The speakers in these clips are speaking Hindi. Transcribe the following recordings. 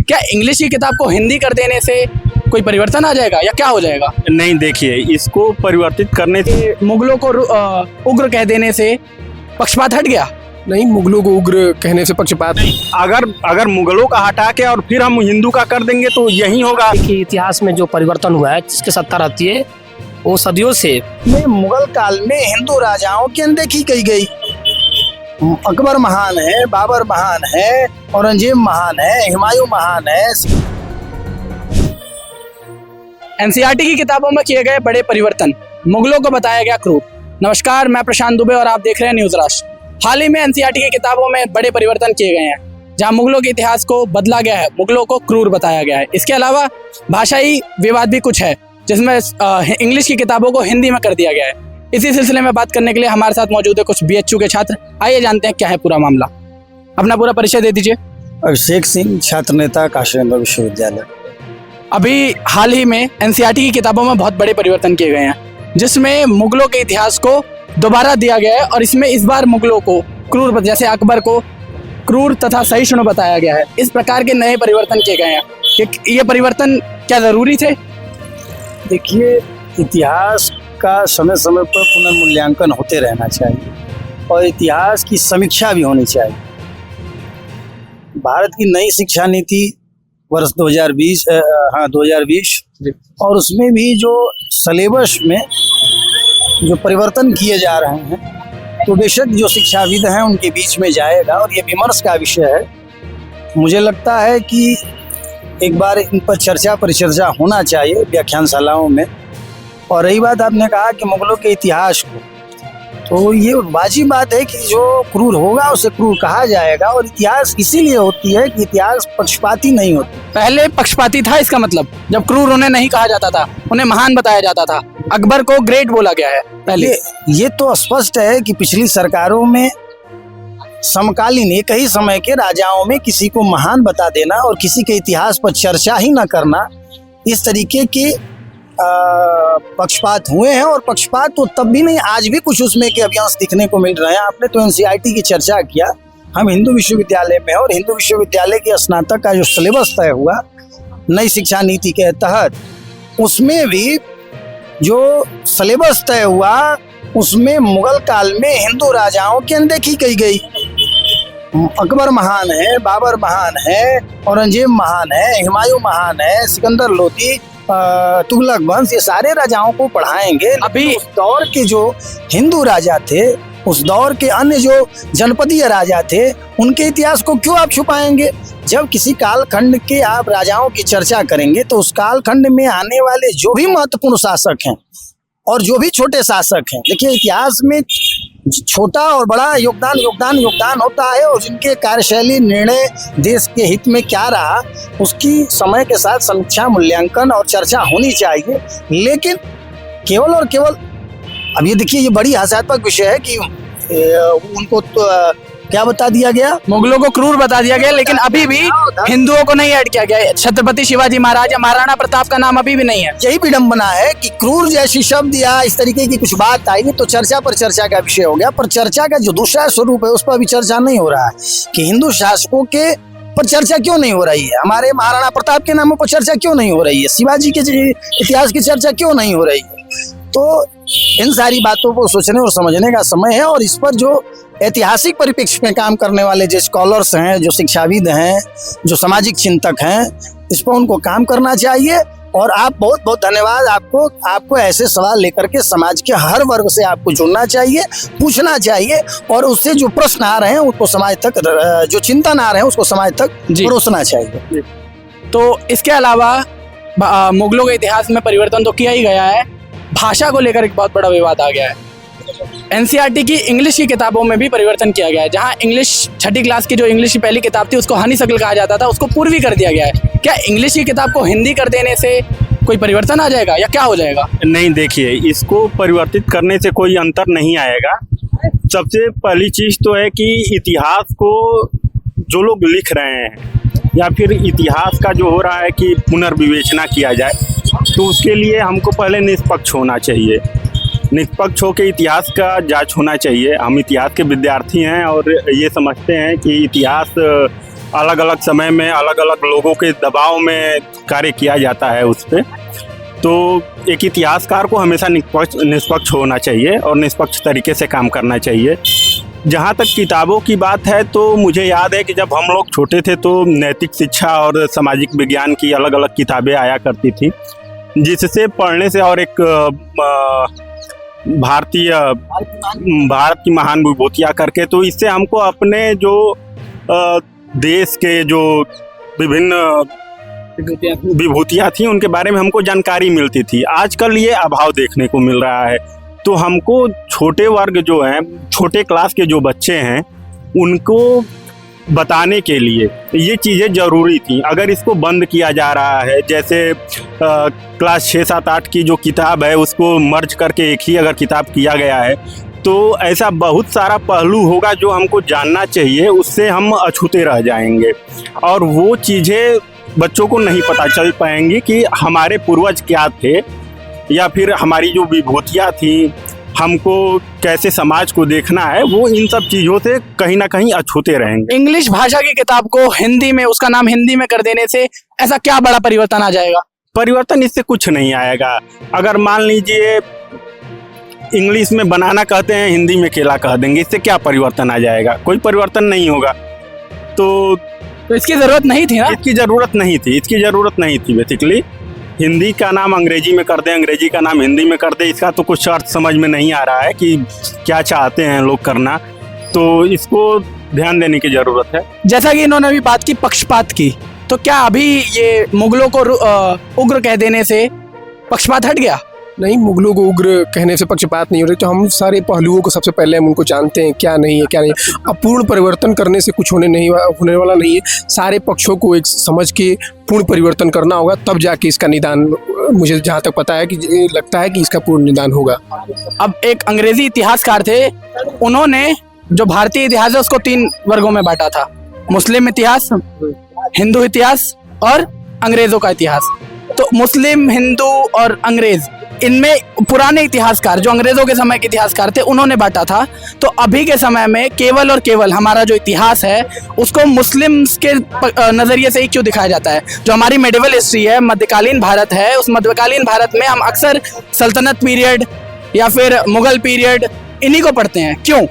क्या इंग्लिश की किताब को हिंदी कर देने से कोई परिवर्तन आ जाएगा या क्या हो जाएगा? नहीं, देखिए, इसको परिवर्तित करने से मुगलों को उग्र कह देने से पक्षपात हट गया? नहीं, मुगलों को उग्र कहने से पक्षपात नहीं। अगर मुगलों का हटा के और फिर हम हिंदू का कर देंगे तो यही होगा कि इतिहास में जो परिवर्तन हुआ है, जिसकी सत्ता रहती है वो सदियों से मुगल काल में हिंदू राजाओं की अनदेखी की गई। अकबर महान है, बाबर महान है, औरंगजेब महान है, हुमायूं महान है। एनसीईआरटी की किताबों में किए गए बड़े परिवर्तन, मुगलों को बताया गया क्रूर। नमस्कार, मैं प्रशांत दुबे और आप देख रहे हैं न्यूज राष्ट्र। हाल ही में एनसीईआरटी की किताबों में बड़े परिवर्तन किए गए हैं, जहां मुगलों के इतिहास को बदला गया है, मुगलों को क्रूर बताया गया है। इसके अलावा भाषाई विवाद भी कुछ है, जिसमें इंग्लिश की किताबों को हिंदी में कर दिया गया है। इसी सिलसिले में बात करने के लिए हमारे साथ मौजूद है कुछ बीएचयू के छात्र। आइए जानते हैं क्या है पूरा मामला। अपना पूरा परिचय दे दीजिए। अभिषेक सिंह, छात्र नेता, काशीगंगा विश्वविद्यालय। अभी हाल ही में एनसीईआरटी की किताबों में बहुत बड़े परिवर्तन किए गए हैं, जिसमें मुगलों के इतिहास को दोबारा दिया गया है और इसमें इस बार मुगलों को क्रूर, जैसे अकबर को क्रूर तथा सहिष्णु बताया गया है। इस प्रकार के नए परिवर्तन किए गए हैं। ये परिवर्तन क्या जरूरी थे? देखिए, इतिहास का समय समय पर पुनर्मूल्यांकन होते रहना चाहिए और इतिहास की समीक्षा भी होनी चाहिए। भारत की नई शिक्षा नीति वर्ष 2020 और उसमें भी जो सिलेबस में जो परिवर्तन किए जा रहे हैं, तो बेशक जो शिक्षाविद हैं उनके बीच में जाएगा और ये विमर्श का विषय है। मुझे लगता है कि एक बार इन पर चर्चा परिचर्चा होना चाहिए व्याख्यानशालाओं में। और रही बात, आपने कहा कि मुगलों के इतिहास को, तो ये वाजिब बात है कि जो क्रूर होगा उसे क्रूर कहा जाएगा। और इतिहास इसीलिए होती है कि इतिहास पक्षपाती नहीं होती। पहले पक्षपाती था, इसका मतलब जब क्रूर उन्हें नहीं कहा जाता था, उन्हें महान बताया जाता था। अकबर को ग्रेट बोला गया है पहले। ये तो स्पष्ट है कि पिछली सरकारों में समकालीन एक ही समय के राजाओं में किसी को महान बता देना और किसी के इतिहास पर चर्चा ही न करना, इस तरीके के पक्षपात हुए हैं। और पक्षपात तो तब भी नहीं, आज भी कुछ उसमें के अभियांश दिखने को मिल रहे हैं। आपने तो एनसीईआरटी की चर्चा किया, हम हिंदू विश्वविद्यालय में, और हिंदू विश्वविद्यालय की स्नातक का जो सिलेबस तय हुआ नई शिक्षा नीति के तहत, उसमें भी जो सिलेबस तय हुआ उसमें मुगल काल में हिंदू राजाओं की अनदेखी की गई। अकबर महान है, बाबर महान है, औरंगजेब महान है, हुमायूं महान है, सिकंदर लोदी, तुगलक वंश, ये सारे राजाओं को पढ़ाएंगे। अभी उस दौर के जो हिंदू राजा थे, उस दौर के अन्य जो जनपदीय राजा थे, उनके इतिहास को क्यों आप छुपाएंगे? जब किसी कालखंड के आप राजाओं की चर्चा करेंगे तो उस कालखंड में आने वाले जो भी महत्वपूर्ण शासक हैं और जो भी छोटे शासक हैं, देखिए इतिहास में छोटा और बड़ा योगदान होता है। और जिनके कार्यशैली, निर्णय देश के हित में क्या रहा, उसकी समय के साथ समीक्षा, मूल्यांकन और चर्चा होनी चाहिए। लेकिन केवल और केवल अब ये देखिए, ये बड़ी हास्यास्पद विषय है कि उनको तो क्या बता दिया गया, मुगलों को क्रूर बता दिया गया, लेकिन अभी भी हिंदुओं को नहीं ऐड किया गया। छत्रपति शिवाजी महाराज या महाराणा प्रताप का नाम अभी भी नहीं है। यही विडंबना है कि क्रूर जैसी शब्द या इस तरीके की कुछ बात आई तो चर्चा पर चर्चा का विषय हो गया। पर चर्चा का जो दूसरा स्वरूप है उस पर भी चर्चा नहीं हो रहा है कि हिंदू शासकों के पर चर्चा क्यों नहीं हो रही है, हमारे महाराणा प्रताप के नामों पर चर्चा क्यों नहीं हो रही है, शिवाजी के इतिहास की चर्चा क्यों नहीं हो रही है। तो इन सारी बातों को सोचने और समझने का समय है। और इस पर जो ऐतिहासिक परिप्रेक्ष्य में काम करने वाले जो स्कॉलर्स हैं, जो शिक्षाविद हैं, जो सामाजिक चिंतक हैं, इस पर उनको काम करना चाहिए। और आप बहुत बहुत धन्यवाद, आपको ऐसे सवाल लेकर के समाज के हर वर्ग से आपको जुड़ना चाहिए, पूछना चाहिए और उससे जो प्रश्न आ रहे हैं उसको समाज तक, जो चिंतन आ रहे हैं उसको समाज तक परोसना चाहिए। तो इसके अलावा मुगलों के इतिहास में परिवर्तन तो किया ही गया है, भाषा को लेकर एक बहुत बड़ा विवाद आ गया है। एनसीईआरटी की इंग्लिश की किताबों में भी परिवर्तन किया गया है, जहां इंग्लिश छठी क्लास की जो इंग्लिश की पहली किताब थी उसको हनीशक्ल कहा जाता था, उसको पूर्वी कर दिया गया है। क्या इंग्लिश की किताब को हिंदी कर देने से कोई परिवर्तन आ जाएगा या क्या हो जाएगा? नहीं, देखिए, इसको परिवर्तित करने से कोई अंतर नहीं आएगा। सबसे पहली चीज तो है कि इतिहास को जो लोग लिख रहे हैं या फिर इतिहास का जो हो रहा है कि पुनर्विवेचना किया जाए, तो उसके लिए हमको पहले निष्पक्ष होना चाहिए। निष्पक्ष होकर इतिहास का जांच होना चाहिए। हम इतिहास के विद्यार्थी हैं और ये समझते हैं कि इतिहास अलग अलग समय में अलग अलग लोगों के दबाव में कार्य किया जाता है उस पर। तो एक इतिहासकार को हमेशा निष्पक्ष होना चाहिए और निष्पक्ष तरीके से काम करना चाहिए। जहाँ तक किताबों की बात है तो मुझे याद है कि जब हम लोग छोटे थे तो नैतिक शिक्षा और सामाजिक विज्ञान की अलग अलग किताबें आया करती थी, जिससे पढ़ने से और एक भारत की महान विभूतियाँ करके, तो इससे हमको अपने जो देश के जो विभिन्न विभूतियाँ थी उनके बारे में हमको जानकारी मिलती थी। आजकल ये अभाव देखने को मिल रहा है। तो हमको छोटे वर्ग जो हैं, छोटे क्लास के जो बच्चे हैं, उनको बताने के लिए ये चीज़ें ज़रूरी थी। अगर इसको बंद किया जा रहा है, जैसे क्लास 6, 7, 8 की जो किताब है उसको मर्ज करके एक ही अगर किताब किया गया है, तो ऐसा बहुत सारा पहलू होगा जो हमको जानना चाहिए, उससे हम अछूते रह जाएंगे और वो चीज़ें बच्चों को नहीं पता चल पाएंगी कि हमारे पूर्वज क्या थे या फिर हमारी जो विभूतियाँ थी, हमको कैसे समाज को देखना है, वो इन सब चीज़ों से कहीं ना कहीं अछूते रहेंगे। इंग्लिश भाषा की किताब को हिंदी में, उसका नाम हिंदी में कर देने से ऐसा क्या बड़ा परिवर्तन आ जाएगा? परिवर्तन इससे कुछ नहीं आएगा। अगर मान लीजिए इंग्लिश में बनाना कहते हैं, हिंदी में केला कह देंगे, इससे क्या परिवर्तन आ जाएगा? कोई परिवर्तन नहीं होगा। तो इसकी जरूरत नहीं थी ना? इसकी ज़रूरत नहीं थी बेसिकली। हिंदी का नाम अंग्रेजी में कर दें, अंग्रेजी का नाम हिंदी में कर दें, इसका तो कुछ अर्थ समझ में नहीं आ रहा है कि क्या चाहते हैं लोग करना। तो इसको ध्यान देने की ज़रूरत है। जैसा कि इन्होंने अभी बात की पक्षपात की, तो क्या अभी ये मुगलों को उग्र कह देने से पक्षपात हट गया? नहीं, मुगलों को उग्र कहने से पक्षपात नहीं हो रही। तो हम सारे पहलुओं को सबसे पहले हम उनको जानते हैं, क्या नहीं है क्या नहीं है। अब पूर्ण परिवर्तन करने से कुछ होने वाला नहीं है। सारे पक्षों को एक समझ के पूर्ण परिवर्तन करना होगा, तब जाके इसका निदान, मुझे जहाँ तक पता है कि लगता है कि इसका पूर्ण निदान होगा। अब एक अंग्रेजी इतिहासकार थे, उन्होंने जो भारतीय इतिहास है उसको 3 वर्गों में बांटा था: मुस्लिम इतिहास, हिंदू इतिहास और अंग्रेजों का इतिहास। तो मुस्लिम, हिंदू और अंग्रेज, इनमें पुराने इतिहासकार जो अंग्रेजों के समय के इतिहासकार थे उन्होंने बांटा था। तो अभी के समय में केवल और केवल हमारा जो इतिहास है उसको मुस्लिम्स के नज़रिए से ही क्यों दिखाया जाता है? जो हमारी मेडिवल हिस्ट्री है, मध्यकालीन भारत है, उस मध्यकालीन भारत में हम अक्सर सल्तनत पीरियड या फिर मुगल पीरियड इन्हीं को पढ़ते हैं, क्यों?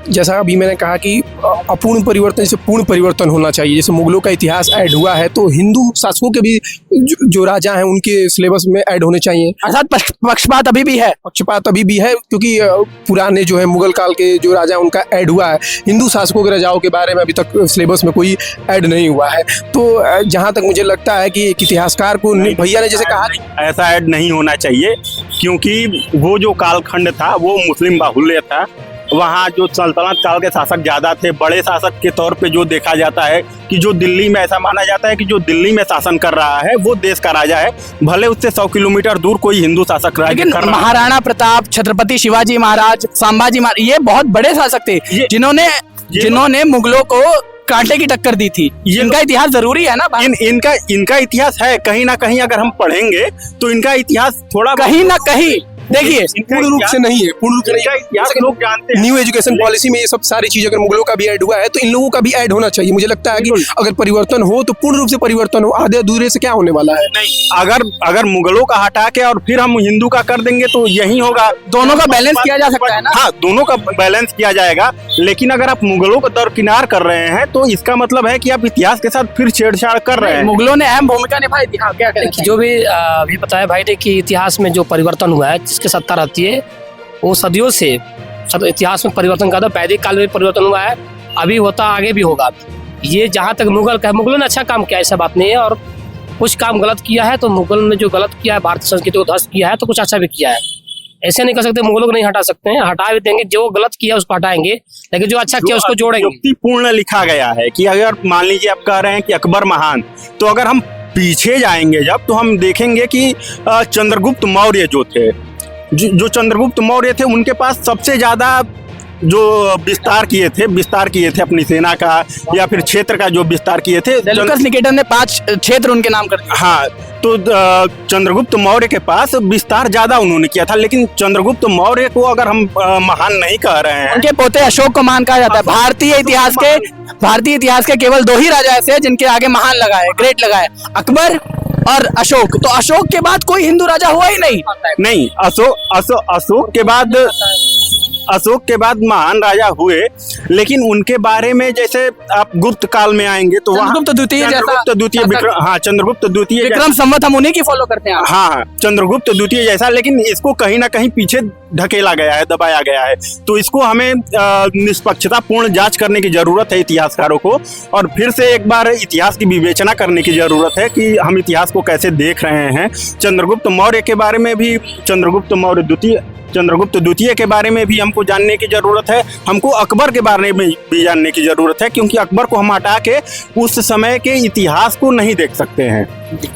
जैसा अभी मैंने कहा कि अपूर्ण परिवर्तन से पूर्ण परिवर्तन होना चाहिए। जैसे मुगलों का इतिहास ऐड हुआ है तो हिंदू शासकों के भी जो राजा हैं उनके सिलेबस में ऐड होने चाहिए। अर्थात पक्षपात अभी भी है। पक्षपात अभी भी है, क्योंकि पुराने जो है मुगल काल के जो राजा हैं उनका ऐड हुआ है। हिंदू शासकों के राजाओं के बारे में अभी तक सिलेबस में कोई ऐड नहीं हुआ है। तो जहाँ तक मुझे लगता है कि एक इतिहासकार को भैया ने जैसे कहा, ऐसा ऐड नहीं होना चाहिए, क्योंकि वो जो कालखंड था वो मुस्लिम बाहुल्य था। वहाँ जो सल्तनत काल के शासक ज़्यादा थे। बड़े शासक के तौर पे जो देखा जाता है कि जो दिल्ली में, ऐसा माना जाता है कि जो दिल्ली में शासन कर रहा है वो देश का राजा है, भले उससे 100 किलोमीटर दूर कोई हिंदू शासक राज्य कर रहा है। महाराणा प्रताप, छत्रपति शिवाजी महाराज, संभाजी महाराज, ये बहुत बड़े शासक थे जिन्होंने मुगलों को कांटे की टक्कर दी थी। इनका इतिहास जरूरी है ना? इनका इतिहास है, कहीं ना कहीं अगर हम पढ़ेंगे तो इनका इतिहास थोड़ा कहीं ना कहीं, देखिए, पूर्ण रूप से नहीं है, पूर्ण रूप से नहीं। लोग जानते हैं न्यू एजुकेशन पॉलिसी में ये सब सारी चीजें अगर मुगलों का भी ऐड हुआ है तो इन लोगों का भी ऐड होना चाहिए। मुझे लगता है कि अगर परिवर्तन हो तो पूर्ण रूप से परिवर्तन हो, आधे अधूरे से क्या होने वाला है? नहीं, अगर मुगलों का हटा के और फिर हम हिंदू का कर देंगे तो यही होगा। दोनों का बैलेंस किया जा सकता है ना? हाँ, दोनों का बैलेंस किया जाएगा, लेकिन अगर आप मुगलों को दरकिनार कर रहे हैं तो इसका मतलब है कि आप इतिहास के साथ फिर छेड़छाड़ कर रहे हैं। मुगलों ने अहम भूमिका निभाई थी। हाँ, क्या करें? जो भी अभी बताया भाई ने कि इतिहास में जो परिवर्तन हुआ है, जिसकी सत्ता रहती है, वो सदियों से इतिहास में परिवर्तन का था। वैदिक काल में परिवर्तन हुआ है, अभी होता, आगे भी होगा। ये जहाँ तक मुगलों ने अच्छा काम किया, ऐसा बात नहीं है। और कुछ काम गलत किया है तो मुगल ने जो गलत किया है, भारतीय संस्कृति को ध्वस्त किया है, तो कुछ अच्छा भी किया है। ऐसे नहीं कर सकते मुगलों को नहीं हटा सकते हैं, हटा भी देंगे। जो गलत किया उसको हटाएंगे, लेकिन जो अच्छा किया उसको जोड़ेंगे। पूर्ण लिखा गया है कि अगर मान लीजिए आप कह रहे हैं कि अकबर महान, तो अगर हम पीछे जाएंगे जब, तो हम देखेंगे कि चंद्रगुप्त मौर्य जो थे, जो चंद्रगुप्त मौर्य थे, उनके पास सबसे ज्यादा जो विस्तार किए थे अपनी सेना का या फिर क्षेत्र का जो विस्तार किए थे। सेल्यूकस निकेटर ने 5 क्षेत्र उनके नाम कर दिए। हाँ, तो चंद्रगुप्त मौर्य के पास विस्तार ज्यादा उन्होंने किया था, लेकिन चंद्रगुप्त मौर्य को अगर हम महान नहीं कह रहे हैं, उनके पोते अशोक को महान कहा जाता है। भारतीय इतिहास के केवल 2 ही राजा ऐसे हैं जिनके आगे महान लगा है, ग्रेट लगा है, अकबर और अशोक। तो अशोक के बाद कोई हिंदू राजा हुआ ही नहीं। अशोक के बाद महान राजा हुए, लेकिन उनके बारे में जैसे आप गुप्त काल में आएंगे तो चंद्रगुप्त द्वितीय चंद्रगुप्त द्वितीय विक्रम संवत हम उन्हीं की फॉलो करते हैं। हाँ, चंद्रगुप्त द्वितीय जैसा, लेकिन इसको कहीं ना कहीं पीछे ढकेला गया है, दबाया गया है। तो इसको हमें निष्पक्षता पूर्ण जांच करने की जरूरत है इतिहासकारों को, और फिर से एक बार इतिहास की विवेचना करने की जरूरत है कि हम इतिहास को कैसे देख रहे हैं। चंद्रगुप्त मौर्य के बारे में भी, चंद्रगुप्त द्वितीय के बारे में भी हमको जानने की जरूरत है। हमको अकबर के बारे में भी जानने की जरूरत है, क्योंकि अकबर को हम हटा के उस समय के इतिहास को नहीं देख सकते हैं,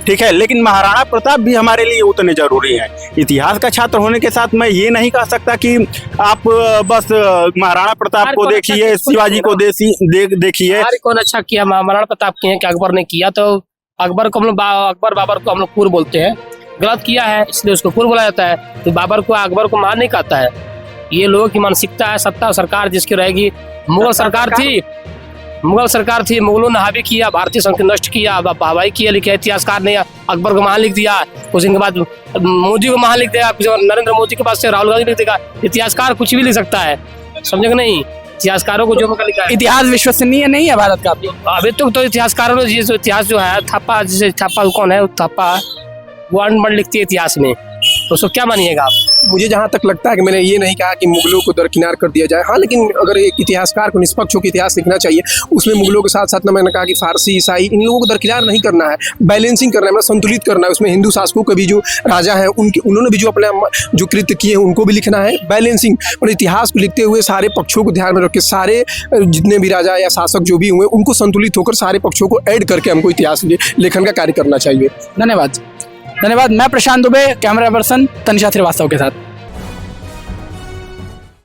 ठीक है। लेकिन महाराणा प्रताप भी हमारे लिए उतने जरूरी हैं। इतिहास का छात्र होने के साथ मैं ये नहीं कह सकता कि आप बस महाराणा प्रताप को देखिए, शिवाजी को देखिए। कौन अच्छा किया, महाराणा प्रताप किए कि अकबर ने किया? तो अकबर को हम लोग अकबर बाबर को हम लोग पूर्व बोलते हैं, गलत किया है इसलिए उसको पूर्व बोला जाता है। तो बाबर को अकबर को महान नहीं कहता है। ये लोगों की मानसिकता है। सत्ता और सरकार जिसकी रहेगी, मुगल सरकार थी, मुगलों ने हावी किया, भारतीय संस्कृति नष्ट किया, हवाई किया, लिखा इतिहासकार ने अकबर को महान लिख दिया। कुछ दिन के बाद मोदी को महान लिख दिया, नरेंद्र मोदी के पास से राहुल गांधी लिख देगा। इतिहासकार कुछ भी लिख सकता है, समझे कि नहीं? इतिहासकारों को जो मौका लिखा है। इतिहास विश्वसनीय नहीं है भारत का अभी तो इतिहासकारों ने ये जो इतिहास जो है थप्पा, जैसे थप्पा कौन है, थप्पा वो अनपढ़ लिखती है इतिहास में, तो उसको क्या मानिएगा आप? मुझे जहाँ तक लगता है कि मैंने ये नहीं कहा कि मुगलों को दरकिनार कर दिया जाए, हाँ, लेकिन अगर एक इतिहासकार को निष्पक्ष होकर इतिहास लिखना चाहिए, उसमें मुगलों के साथ साथ ना, मैंने कहा कि फारसी, ईसाई, इन लोगों को दरकिनार नहीं करना है, बैलेंसिंग करना है, मतलब संतुलित करना है। उसमें हिंदू शासकों के भी जो राजा हैं उन्होंने भी जो अपने जो कृत्य किए हैं उनको भी लिखना है, बैलेंसिंग। और इतिहास को लिखते हुए सारे पक्षों को ध्यान में रख के, सारे जितने भी राजा या शासक जो भी हुए उनको संतुलित होकर सारे पक्षों को ऐड करके हमको इतिहास लेखन का कार्य करना चाहिए। धन्यवाद। मैं प्रशांत दुबे, कैमरा पर्सन तनिषा श्रीवास्तव के साथ।